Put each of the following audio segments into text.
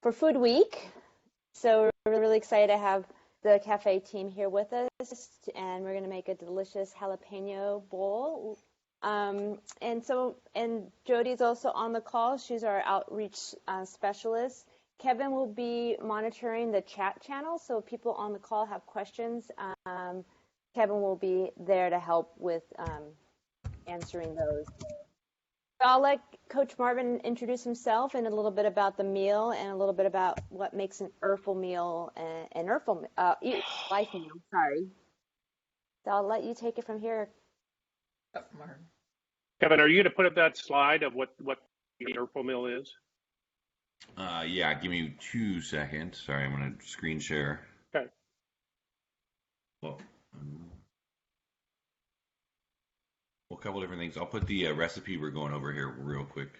for Food Week. So we're really excited to have the cafe team here with us, and we're going to make a delicious jalapeno bowl. And Jody's also on the call. She's our outreach specialist. Kevin will be monitoring the chat channel, so if people on the call have questions, Kevin will be there to help with answering those. I'll let Coach Marvin introduce himself and a little bit about the meal and a little bit about what makes an Urfel meal life meal. Sorry. So I'll let you take it from here. Marvin. Kevin, are you going to put up that slide of what the Urfel meal is? Yeah, give me 2 seconds. Sorry, I'm going to screen share. Okay. Well, a couple different things. I'll put the recipe we're going over here real quick.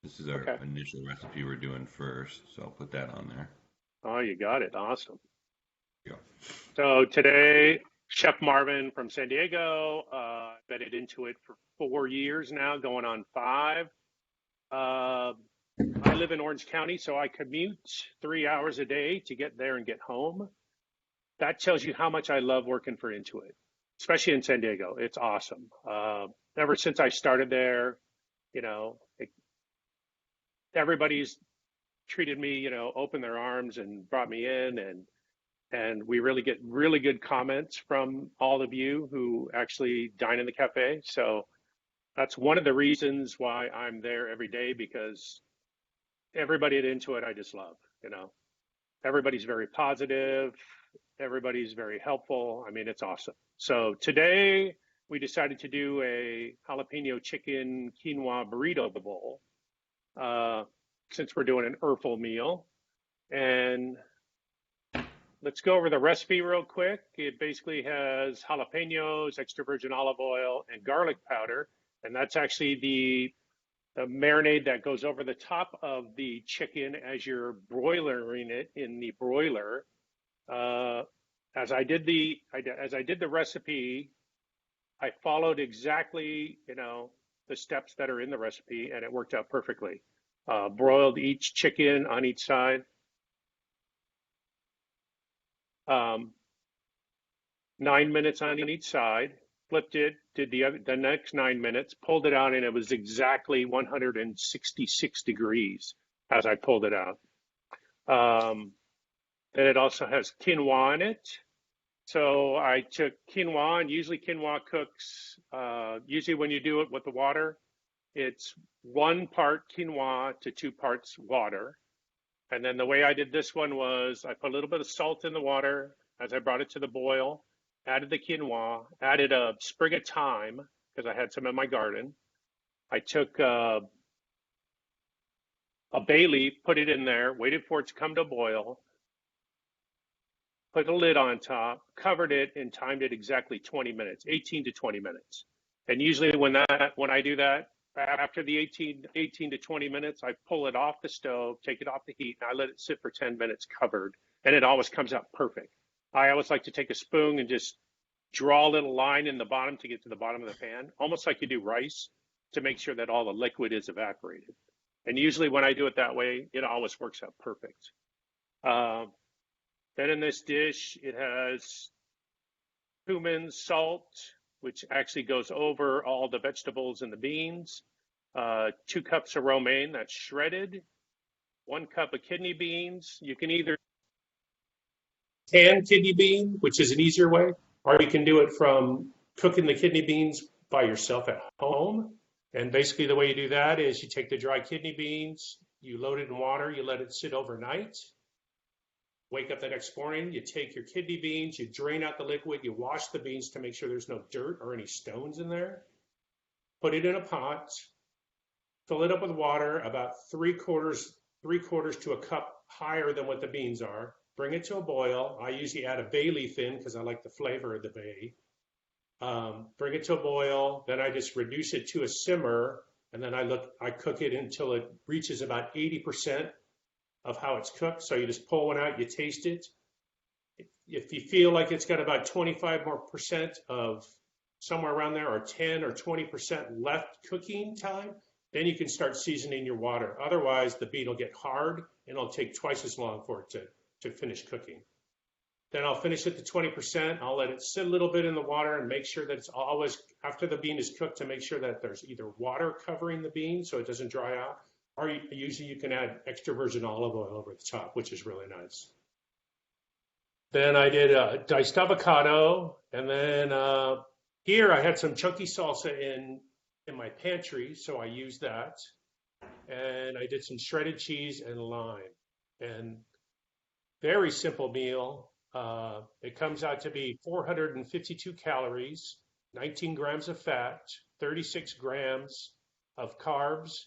This is our initial recipe we're doing first, so I'll put that on there. Oh, you got it. Awesome. Yeah. So today, Chef Marvin from San Diego, been into it for 4 years now, going on 5. I live in Orange County, so I commute 3 hours a day to get there and get home. That tells you how much I love working for Intuit, especially in San Diego. It's awesome. Ever since I started there, everybody's treated me, opened their arms and brought me in, and we really get really good comments from all of you who actually dine in the cafe. So that's one of the reasons why I'm there every day, because everybody at Intuit I just love. Everybody's very positive. Everybody's very helpful. I mean, it's awesome. So today we decided to do a jalapeno chicken quinoa burrito bowl, since we're doing an Urfel meal. And let's go over the recipe real quick. It basically has jalapenos, extra virgin olive oil, and garlic powder. And that's actually the marinade that goes over the top of the chicken as you're broiling it in the broiler. As I did the recipe, I followed exactly, the steps that are in the recipe, and it worked out perfectly. Broiled each chicken on each side. 9 minutes on each side. Flipped it, did the next 9 minutes, pulled it out, and it was exactly 166 degrees as I pulled it out. Then it also has quinoa in it. So I took quinoa, and usually quinoa cooks, usually when you do it with the water, it's 1 part quinoa to 2 parts water. And then the way I did this one was I put a little bit of salt in the water as I brought it to the boil, added the quinoa, added a sprig of thyme because I had some in my garden. I took a bay leaf, put it in there, waited for it to come to a boil, put a lid on top, covered it, and timed it exactly 20 minutes, 18 to 20 minutes. And usually when I do that, after the 18 to 20 minutes, I pull it off the stove, take it off the heat, and I let it sit for 10 minutes covered, and it always comes out perfect. I always like to take a spoon and just draw a little line in the bottom to get to the bottom of the pan, almost like you do rice, to make sure that all the liquid is evaporated. And usually when I do it that way, it always works out perfect. Then in this dish, it has cumin, salt, which actually goes over all the vegetables and the beans, 2 cups of romaine that's shredded, 1 cup of kidney beans. You can either canned kidney bean, which is an easier way, or you can do it from cooking the kidney beans by yourself at home. And basically the way you do that is you take the dry kidney beans, you load it in water, you let it sit overnight. Wake up the next morning, you take your kidney beans, you drain out the liquid, you wash the beans to make sure there's no dirt or any stones in there. Put it in a pot, fill it up with water, about 3/4 to a cup higher than what the beans are. Bring it to a boil. I usually add a bay leaf in because I like the flavor of the bay. Bring it to a boil, then I just reduce it to a simmer, and then I cook it until it reaches about 80% of how it's cooked. So you just pull one out, you taste it. If you feel like it's got about 25% more of somewhere around there, or 10 or 20% left cooking time, Then you can start seasoning your water. Otherwise, the bean will get hard and it'll take twice as long for it to finish cooking. Then I'll finish it to 20%. I'll let it sit a little bit in the water and make sure that it's always, after the bean is cooked, to make sure that there's either water covering the bean so it doesn't dry out, or usually you can add extra virgin olive oil over the top, which is really nice. Then I did a diced avocado, and then here I had some chunky salsa in my pantry, so I used that. And I did some shredded cheese and lime. And very simple meal. It comes out to be 452 calories, 19 grams of fat, 36 grams of carbs,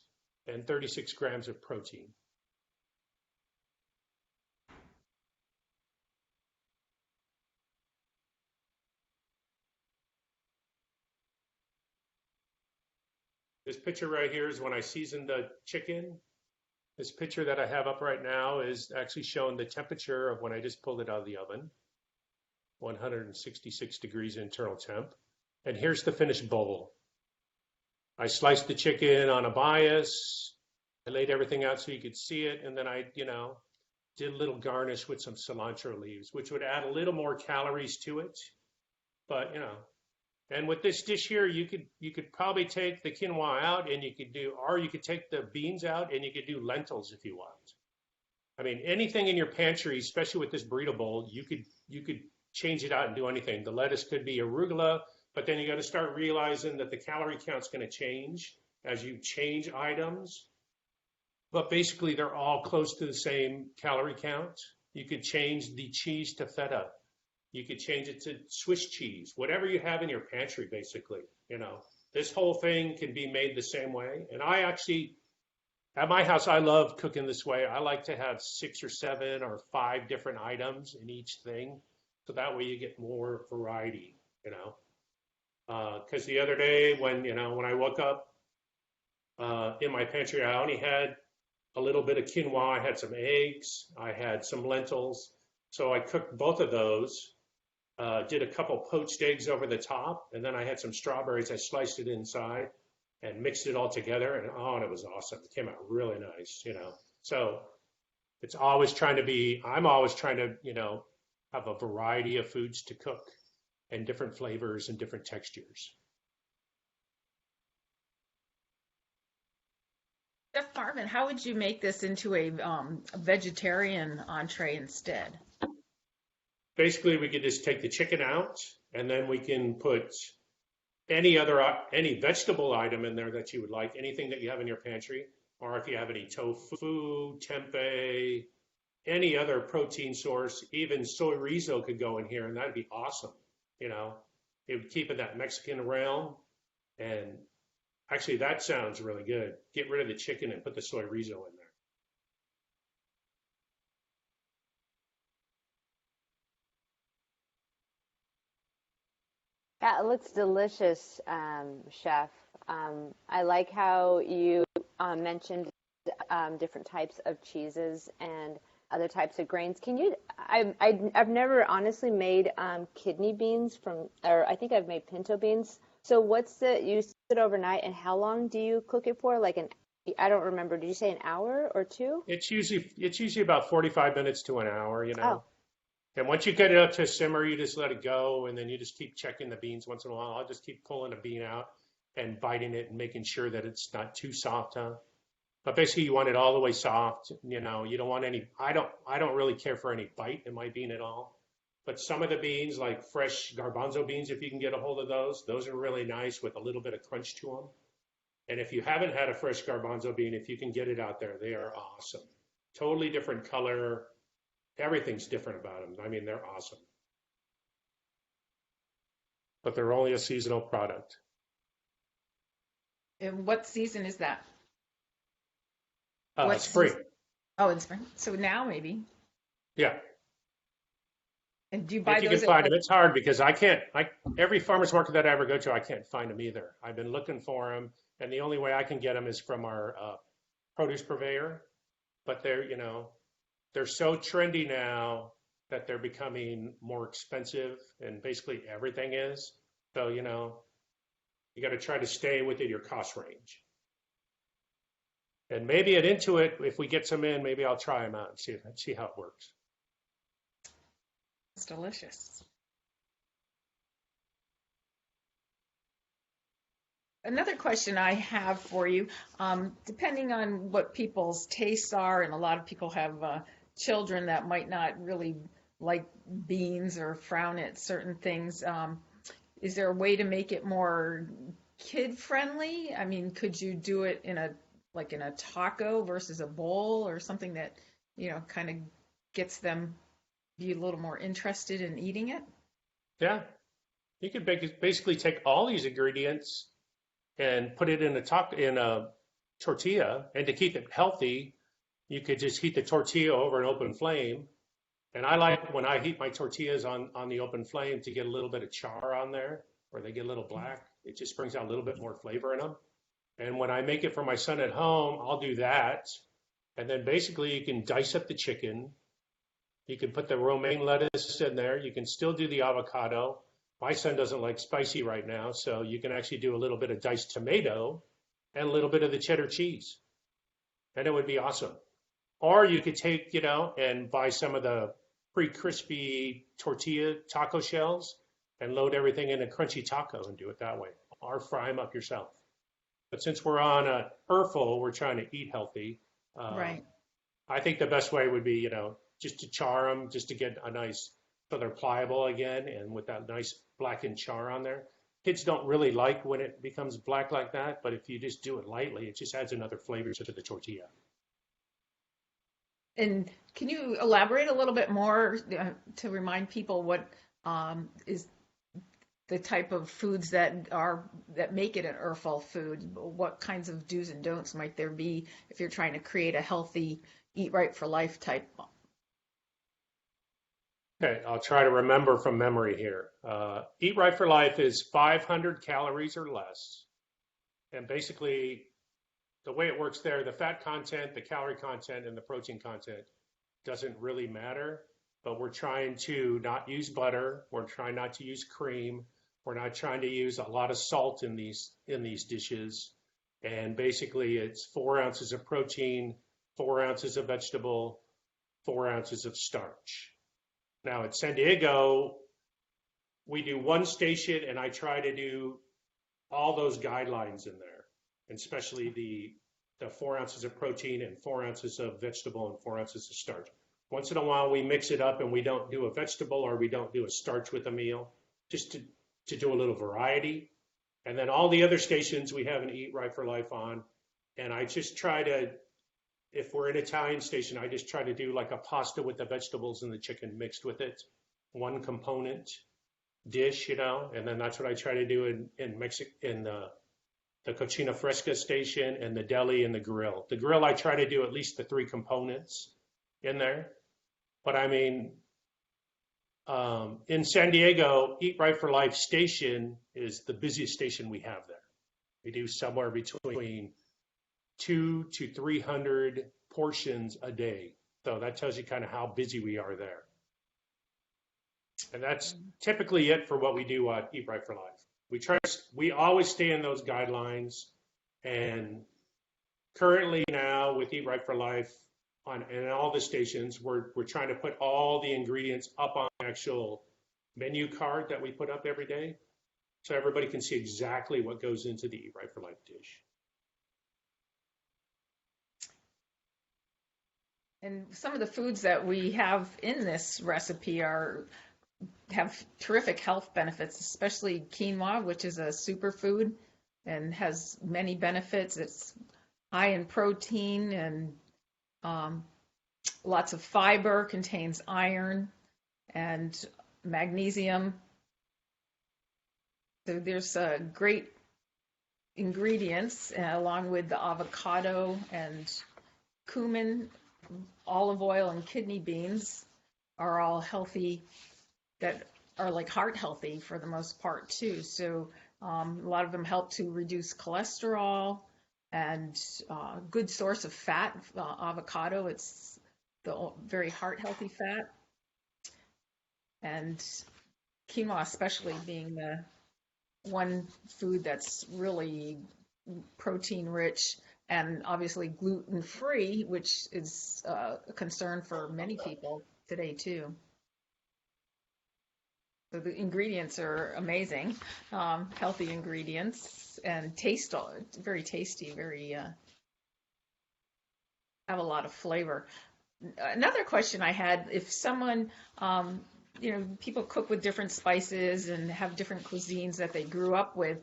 and 36 grams of protein. This picture right here is when I seasoned the chicken. This picture that I have up right now is actually showing the temperature of when I just pulled it out of the oven, 166 degrees internal temp. And here's the finished bowl. I sliced the chicken on a bias. I laid everything out so you could see it. And then I, did a little garnish with some cilantro leaves, which would add a little more calories to it. But, and with this dish here, you could probably take the quinoa out and you could take the beans out and you could do lentils if you want. I mean, anything in your pantry, especially with this burrito bowl, you could change it out and do anything. The lettuce could be arugula, but then you got to start realizing that the calorie count's going to change as you change items. But basically, they're all close to the same calorie count. You could change the cheese to feta. You could change it to Swiss cheese, whatever you have in your pantry, basically. This whole thing can be made the same way. And I actually, at my house, I love cooking this way. I like to have 6 or 7 or 5 different items in each thing. So that way you get more variety, Because the other day when I woke up in my pantry, I only had a little bit of quinoa. I had some eggs. I had some lentils. So I cooked both of those. Did a couple poached eggs over the top, and then I had some strawberries. I sliced it inside and mixed it all together, and it was awesome. It came out really nice, So I'm always trying to, have a variety of foods to cook and different flavors and different textures. Chef Marvin, how would you make this into a vegetarian entree instead? Basically, we could just take the chicken out, and then we can put any vegetable item in there that you would like, anything that you have in your pantry, or if you have any tofu, tempeh, any other protein source, even soy rizo could go in here, and that'd be awesome. It would keep in that Mexican realm, and actually, that sounds really good. Get rid of the chicken and put the soy rizo in there. That looks delicious, Chef. I like how you mentioned different types of cheeses and other types of grains. I've never honestly made kidney beans or I think I've made pinto beans. So you sit overnight, and how long do you cook it for? I don't remember. Did you say an hour or 2? It's usually about 45 minutes to an hour, Oh. And once you get it up to a simmer, you just let it go, and then you just keep checking the beans once in a while. I'll just keep pulling a bean out and biting it and making sure that it's not too soft, huh? But basically, you want it all the way soft. You don't want any. I don't really care for any bite in my bean at all. But some of the beans, like fresh garbanzo beans, if you can get a hold of those are really nice with a little bit of crunch to them. And if you haven't had a fresh garbanzo bean, if you can get it out there, they are awesome. Totally different color. Everything's different about them. I mean, they're awesome. But they're only a seasonal product. And what season is that? Spring. Oh, in spring. So now maybe. Yeah. And do you buy if you those? Can find them, it's hard because every farmer's market that I ever go to, I can't find them either. I've been looking for them, and the only way I can get them is from our produce purveyor. But they're so trendy now that they're becoming more expensive, and basically everything is. So, you got to try to stay within your cost range. And maybe at Intuit, if we get some in, maybe I'll try them out and see how it works. It's delicious. Another question I have for you, depending on what people's tastes are, and a lot of people have children that might not really like beans or frown at certain things, is there a way to make it more kid friendly? I mean, could you do it in a taco versus a bowl or something that, kind of gets them be a little more interested in eating it? Yeah, you could basically take all these ingredients and put it in a tortilla, and to keep it healthy, you could just heat the tortilla over an open flame. And I like when I heat my tortillas on the open flame to get a little bit of char on there, where they get a little black. It just brings out a little bit more flavor in them. And when I make it for my son at home, I'll do that. And then basically you can dice up the chicken. You can put the romaine lettuce in there. You can still do the avocado. My son doesn't like spicy right now, so you can actually do a little bit of diced tomato and a little bit of the cheddar cheese. And it would be awesome. Or you could take, and buy some of the pre-crispy tortilla taco shells and load everything in a crunchy taco and do it that way. Or fry them up yourself. But since we're on a Urfel, we're trying to eat healthy. Right. I think the best way would be, just to char them, just to get a nice, so they're pliable again, and with that nice blackened char on there. Kids don't really like when it becomes black like that, but if you just do it lightly, it just adds another flavor to the tortilla. And can you elaborate a little bit more to remind people what is the type of foods that make it an Urfel food? What kinds of do's and don'ts might there be if you're trying to create a healthy, eat right for life type? Okay, I'll try to remember from memory here. Eat Right for Life is 500 calories or less. And basically, the way it works there, the fat content, the calorie content, and the protein content doesn't really matter. But we're trying to not use butter. We're trying not to use cream. We're not trying to use a lot of salt in these dishes. And basically, it's 4 ounces of protein, 4 ounces of vegetable, 4 ounces of starch. Now at San Diego, we do one station, and I try to do all those guidelines in there, and especially the 4 ounces of protein and 4 ounces of vegetable and 4 ounces of starch. Once in a while, we mix it up and we don't do a vegetable or we don't do a starch with a meal, just to do a little variety. And then all the other stations we have an Eat Right for Life on, and I just try to, if we're an Italian station, I just try to do like a pasta with the vegetables and the chicken mixed with it, one component dish, and then that's what I try to do in Mexico, in the Cocina Fresca station and the deli and the grill. The grill, I try to do at least the 3 components in there. But I mean, in San Diego, Eat Right for Life station is the busiest station we have there. We do somewhere between 200 to 300 portions a day. So that tells you kind of how busy we are there. And that's typically it for what we do at Eat Right for Life. We always stay in those guidelines. And currently now with Eat Right for Life in all the stations, we're trying to put all the ingredients up on the actual menu card that we put up every day, so everybody can see exactly what goes into the Eat Right for Life dish. And some of the foods that we have in this recipe have terrific health benefits, especially quinoa, which is a superfood and has many benefits. It's high in protein and lots of fiber, contains iron and magnesium. So there's great ingredients along with the avocado and cumin, olive oil, and kidney beans are all healthy, that are like heart healthy for the most part too. So a lot of them help to reduce cholesterol and good source of fat. Avocado, it's the very heart healthy fat. And quinoa especially being the one food that's really protein rich, and obviously gluten-free, which is a concern for many people today too. So the ingredients are amazing, healthy ingredients, and very tasty, very have a lot of flavor. Another question I had, if someone, people cook with different spices and have different cuisines that they grew up with,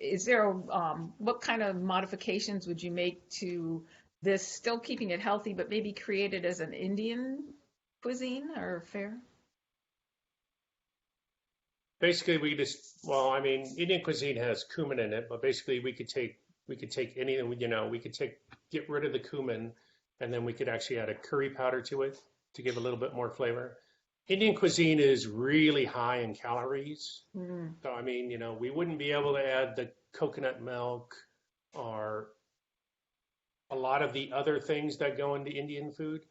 is there what kind of modifications would you make to this, still keeping it healthy, but maybe create it as an Indian cuisine or fare? Basically, Indian cuisine has cumin in it, but basically we could take anything, get rid of the cumin, and then we could actually add a curry powder to it to give a little bit more flavor. Indian cuisine is really high in calories. Mm. So, we wouldn't be able to add the coconut milk or a lot of the other things that go into Indian food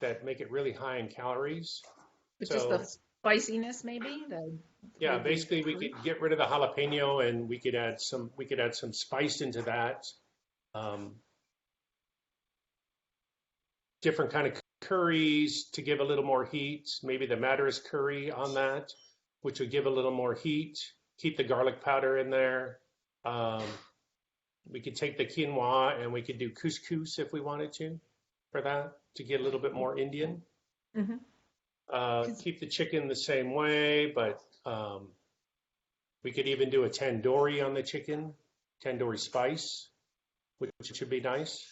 that make it really high in calories. But just the spiciness, maybe? Yeah, basically we could get rid of the jalapeno and we could add some spice into that. Different kind of curries to give a little more heat. Maybe the Madras curry on that, which would give a little more heat. Keep the garlic powder in there. We could take the quinoa and we could do couscous if we wanted to for that to get a little bit more Indian. Mm-hmm. Keep the chicken the same way, but we could even do a tandoori on the chicken, tandoori spice, which should be nice.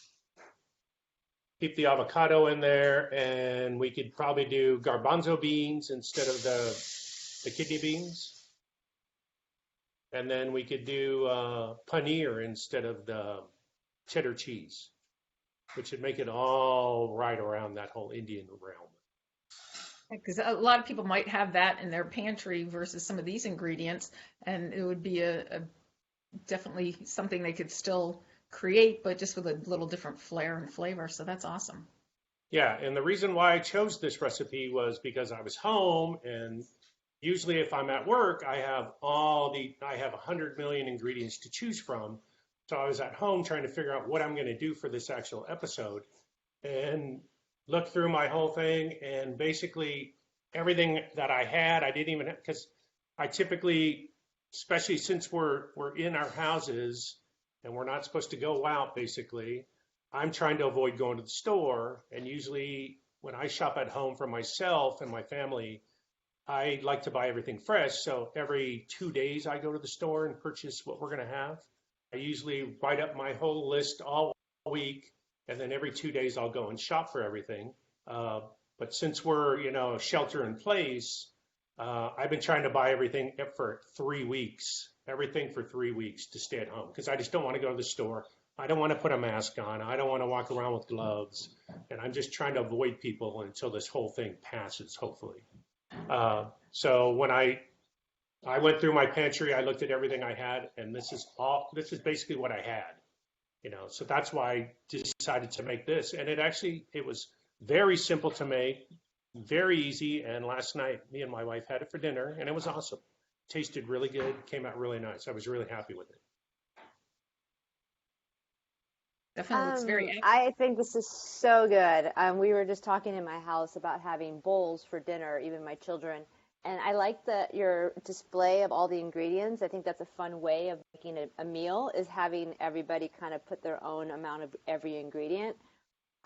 Keep the avocado in there, and we could probably do garbanzo beans instead of the kidney beans. And then we could do paneer instead of the cheddar cheese, which would make it all right around that whole Indian realm. Because a lot of people might have that in their pantry versus some of these ingredients, and it would be a definitely something they could still create, but just with a little different flair and flavor. So that's awesome. Yeah, and the reason why I chose this recipe was because I was home, and usually if I'm at work, I have 100 million ingredients to choose from. So I was at home trying to figure out what I'm going to do for this actual episode, and looked through my whole thing, and basically everything that I had, I didn't even, because I typically, especially since we're in our houses and we're not supposed to go out, basically, I'm trying to avoid going to the store. And usually when I shop at home for myself and my family, I like to buy everything fresh. So every 2 days I go to the store and purchase what we're going to have. I usually write up my whole list all week, and then every 2 days I'll go and shop for everything. But since we're, shelter in place, I've been trying to buy everything for 3 weeks, everything for 3 weeks to stay at home, because I just don't want to go to the store. I don't want to put a mask on. I don't want to walk around with gloves. And I'm just trying to avoid people until this whole thing passes, hopefully. So when I went through my pantry, I looked at everything I had, and this is basically what I had. So that's why I decided to make this. And it was very simple to make, very easy. And last night, me and my wife had it for dinner, and it was awesome. Tasted really good, came out really nice. I was really happy with it. Definitely looks very I think this is so good. We were just talking in my house about having bowls for dinner, even my children. And I like your display of all the ingredients. I think that's a fun way of making a meal, is having everybody kind of put their own amount of every ingredient.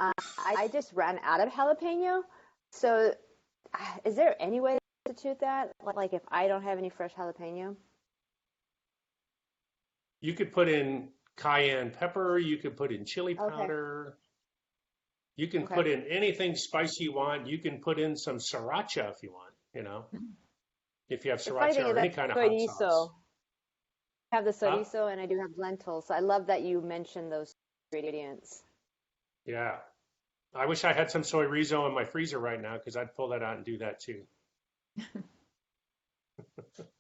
I just ran out of jalapeno. So is there any way to substitute that? Like if I don't have any fresh jalapeno? You could put in cayenne pepper. You could put in chili powder. You can put in anything spicy you want. You can put in some sriracha if you want. If you have sriracha or any kind of hot sauce. I have the chorizo and I do have lentils. So I love that you mentioned those ingredients. Yeah. I wish I had some soy rizo in my freezer right now, because I'd pull that out and do that too.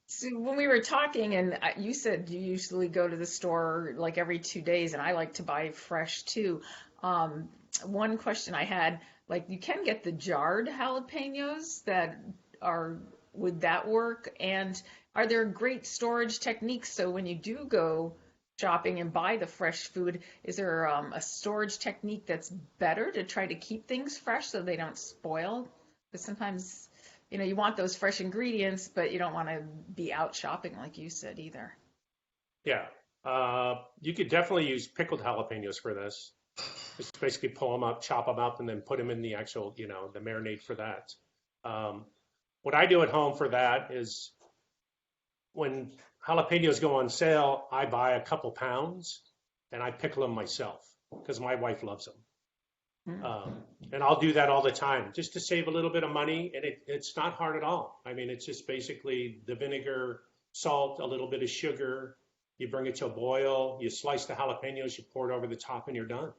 So when we were talking, and you said you usually go to the store like every 2 days, and I like to buy fresh too. One question I had, like, you can get the jarred jalapenos would that work? And are there great storage techniques so when you do go shopping and buy the fresh food, is there a storage technique that's better to try to keep things fresh so they don't spoil? Because sometimes, you want those fresh ingredients, but you don't want to be out shopping like you said either. Yeah. You could definitely use pickled jalapenos for this. Just basically pull them up, chop them up, and then put them in the actual, the marinade for that. What I do at home for that is when jalapenos go on sale, I buy a couple pounds and I pickle them myself because my wife loves them. And I'll do that all the time just to save a little bit of money. And it's not hard at all. I mean, it's just basically the vinegar, salt, a little bit of sugar. You bring it to a boil, you slice the jalapenos, you pour it over the top, and you're done.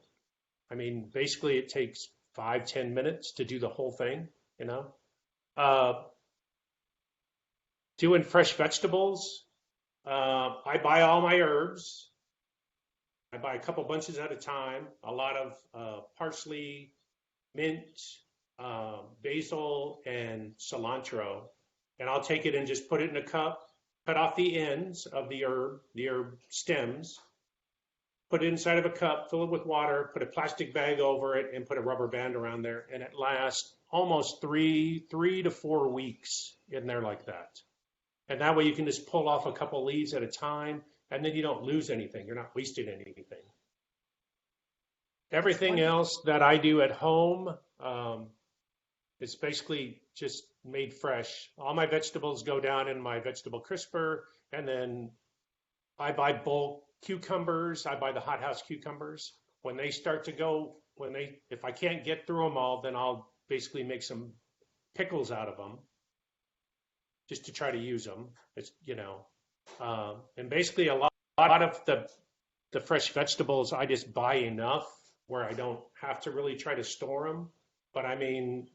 I mean, basically it takes 5-10 minutes to do the whole thing, Doing fresh vegetables, I buy all my herbs. I buy a couple bunches at a time, a lot of parsley, mint, basil, and cilantro. And I'll take it and just put it in a cup, cut off the ends of the herb stems, put it inside of a cup, fill it with water, put a plastic bag over it, and put a rubber band around there. And it lasts almost 3 to 4 weeks in there like that. And that way you can just pull off a couple leaves at a time, and then you don't lose anything. You're not wasting anything. Everything else that I do at home, it's basically just made fresh. All my vegetables go down in my vegetable crisper, and then I buy bulk cucumbers. I buy the hothouse cucumbers. When they start to go, if I can't get through them all, then I'll basically make some pickles out of them, just to try to use them. It's and basically a lot of the fresh vegetables I just buy enough where I don't have to really try to store them. But I mean,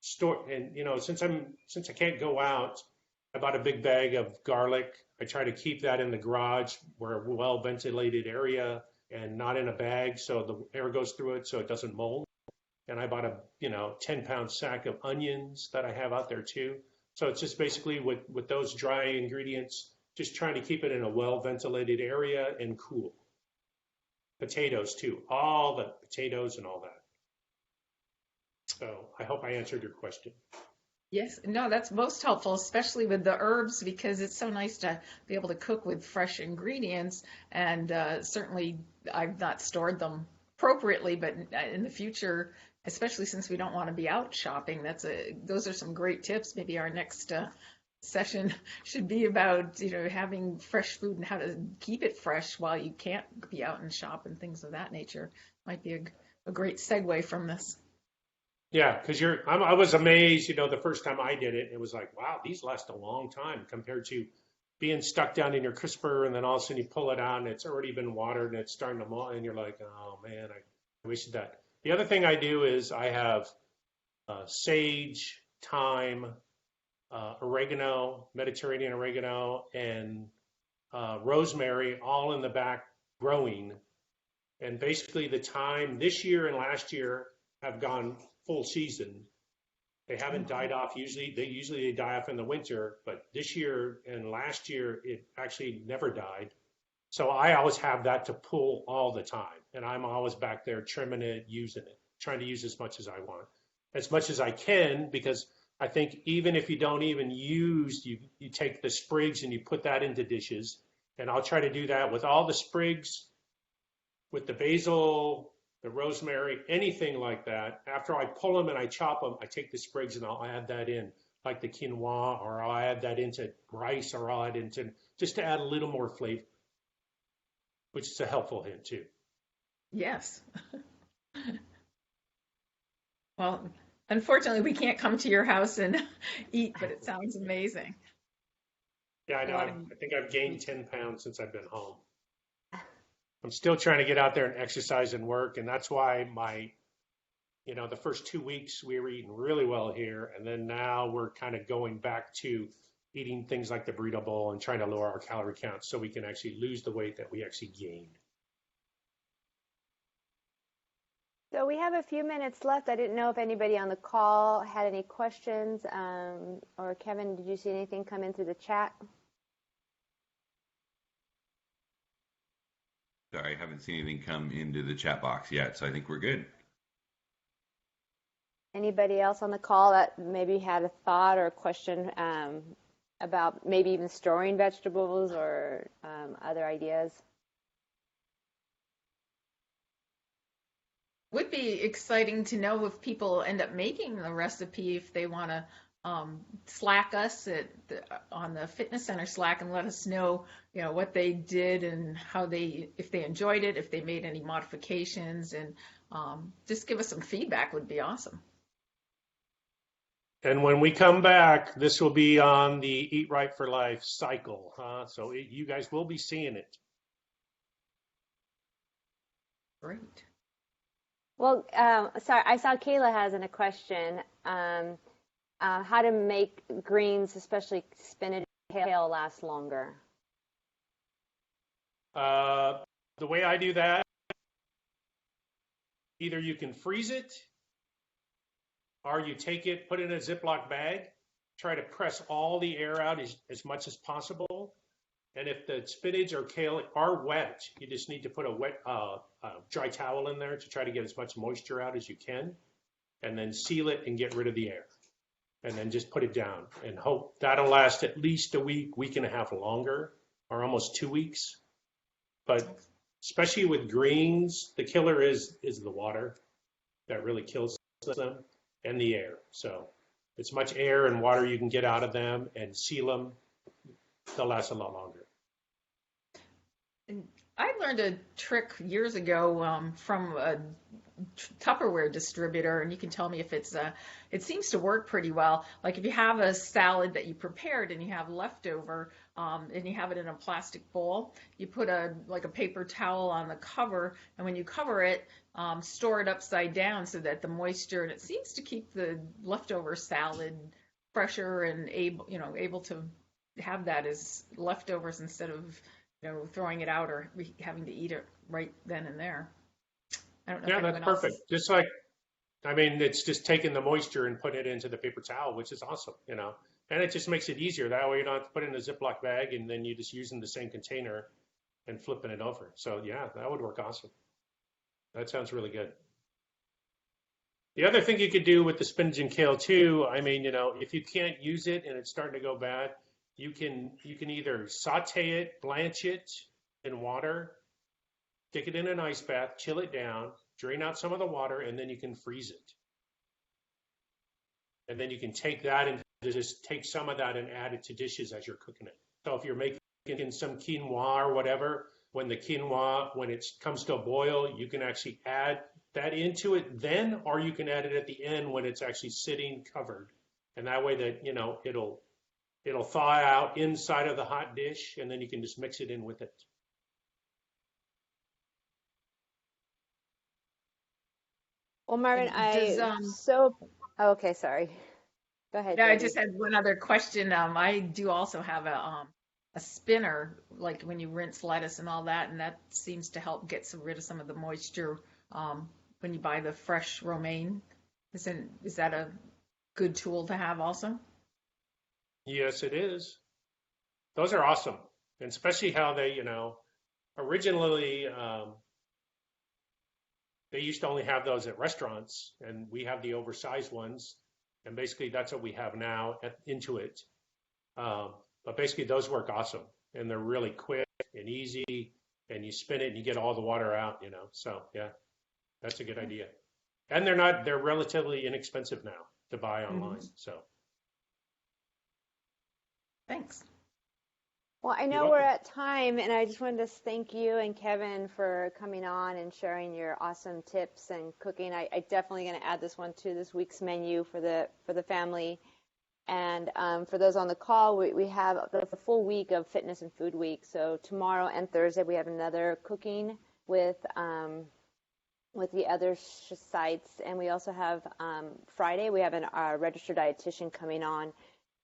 since I can't go out, I bought a big bag of garlic. I try to keep that in the garage where a well ventilated area and not in a bag so the air goes through it so it doesn't mold. And I bought a 10-pound sack of onions that I have out there too. So it's just basically with those dry ingredients, just trying to keep it in a well ventilated area and cool. Potatoes too, all the potatoes and all that. So I hope I answered your question. Yes, no, that's most helpful, especially with the herbs, because it's so nice to be able to cook with fresh ingredients. And certainly I've not stored them appropriately, but in the future, especially since we don't want to be out shopping, those are some great tips. Maybe our next session should be about having fresh food and how to keep it fresh while you can't be out and shop and things of that nature. Might be a great segue from this. Yeah, because I was amazed, the first time I did it, it was like, wow, these last a long time compared to being stuck down in your crisper, and then all of a sudden you pull it out and it's already been watered and it's starting to mold, and you're like, oh man, I wasted that. The other thing I do is I have sage, thyme, oregano, Mediterranean oregano, and rosemary all in the back growing. And basically the thyme this year and last year have gone full season. They haven't died off. Usually they die off in the winter, but this year and last year it actually never died. So I always have that to pull all the time, and I'm always back there trimming it, using it, trying to use as much as I want, as much as I can, because I think even if you don't even use, you take the sprigs and you put that into dishes, and I'll try to do that with all the sprigs, with the basil, the rosemary, anything like that. After I pull them and I chop them, I take the sprigs and I'll add that in, like the quinoa, or I'll add that into rice, or I'll add into, just to add a little more flavor, which is a helpful hint too. Yes. Well, unfortunately, we can't come to your house and eat, but it sounds amazing. Yeah, I know. I think I've gained 10 pounds since I've been home. I'm still trying to get out there and exercise and work, and that's why the first 2 weeks we were eating really well here, and then now we're kind of going back to eating things like the burrito bowl and trying to lower our calorie count so we can actually lose the weight that we actually gained. So we have a few minutes left. I didn't know if anybody on the call had any questions, or Kevin, did you see anything come in through the chat? Sorry, I haven't seen anything come into the chat box yet, so I think we're good. Anybody else on the call that maybe had a thought or a question about maybe even storing vegetables or other ideas? Would be exciting to know if people end up making the recipe, if they want to Slack us on the fitness center Slack and let us know, what they did and if they enjoyed it, if they made any modifications, and just give us some feedback would be awesome. And when we come back, this will be on the Eat Right for Life cycle, so you guys will be seeing it. Great. Well, sorry, I saw Kayla has a question. How to make greens, especially spinach and kale, last longer? The way I do that, either you can freeze it, or you take it, put it in a Ziploc bag, try to press all the air out as much as possible. And if the spinach or kale are wet, you just need to put a wet dry towel in there to try to get as much moisture out as you can, and then seal it and get rid of the air. And then just put it down and hope that'll last at least a week, week and a half longer, or almost 2 weeks. But especially with greens, the killer is the water that really kills them, and the air. So as much air and water you can get out of them and seal them, they'll last a lot longer. And I learned a trick years ago from a Tupperware distributor, and you can tell me if it seems to work pretty well. Like if you have a salad that you prepared and you have leftover, and you have it in a plastic bowl, you put a paper towel on the cover, and when you cover it, store it upside down so that the moisture, and it seems to keep the leftover salad fresher and able to have that as leftovers instead of throwing it out or having to eat it right then and there. I don't know. Yeah, that's perfect. Just like, it's just taking the moisture and putting it into the paper towel, which is awesome, and it just makes it easier. That way you don't have to put it in a Ziploc bag, and then you're just using the same container and flipping it over. So yeah, that would work awesome. That sounds really good. The other thing you could do with the spinach and kale too, if you can't use it and it's starting to go bad, you can either saute it, blanch it in water, stick it in an ice bath, chill it down, drain out some of the water, and then you can freeze it. And then you can take that and just take some of that and add it to dishes as you're cooking it. So if you're making some quinoa or whatever, when it comes to a boil, you can actually add that into it then, or you can add it at the end when it's actually sitting covered. And that way that, it'll thaw out inside of the hot dish, and then you can just mix it in with it. Well, Marvin, okay, sorry. Go ahead. Yeah, I just had one other question. I do also have a spinner, like when you rinse lettuce and all that, and that seems to help get rid of some of the moisture when you buy the fresh romaine. Is that a good tool to have also? Yes, it is. Those are awesome, and especially how they, originally they used to only have those at restaurants, and we have the oversized ones, and basically that's what we have now into it. But basically those work awesome, and they're really quick and easy, and you spin it and you get all the water out, So yeah, that's a good idea. And they're relatively inexpensive now to buy online. Mm-hmm. So. Thanks. Well, I know we're at time, and I just wanted to thank you and Kevin for coming on and sharing your awesome tips and cooking. I definitely going to add this one to this week's menu for the family. And for those on the call, we have the full week of Fitness and Food Week. So tomorrow and Thursday we have another cooking with the other sites, and we also have Friday we have a registered dietitian coming on.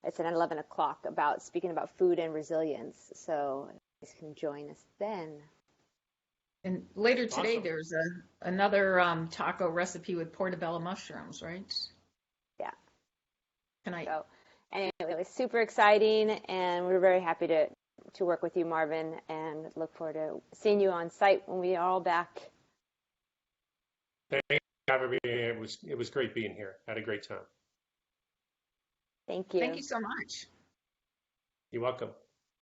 It's at 11 o'clock speaking about food and resilience. So you guys can join us then. And later today, There's another taco recipe with portobello mushrooms, right? Yeah. Tonight. So anyway, it was super exciting, and we're very happy to work with you, Marvin, and look forward to seeing you on site when we are all back. Thank you for having me. It was great being here. Had a great time. Thank you. Thank you so much. You're welcome.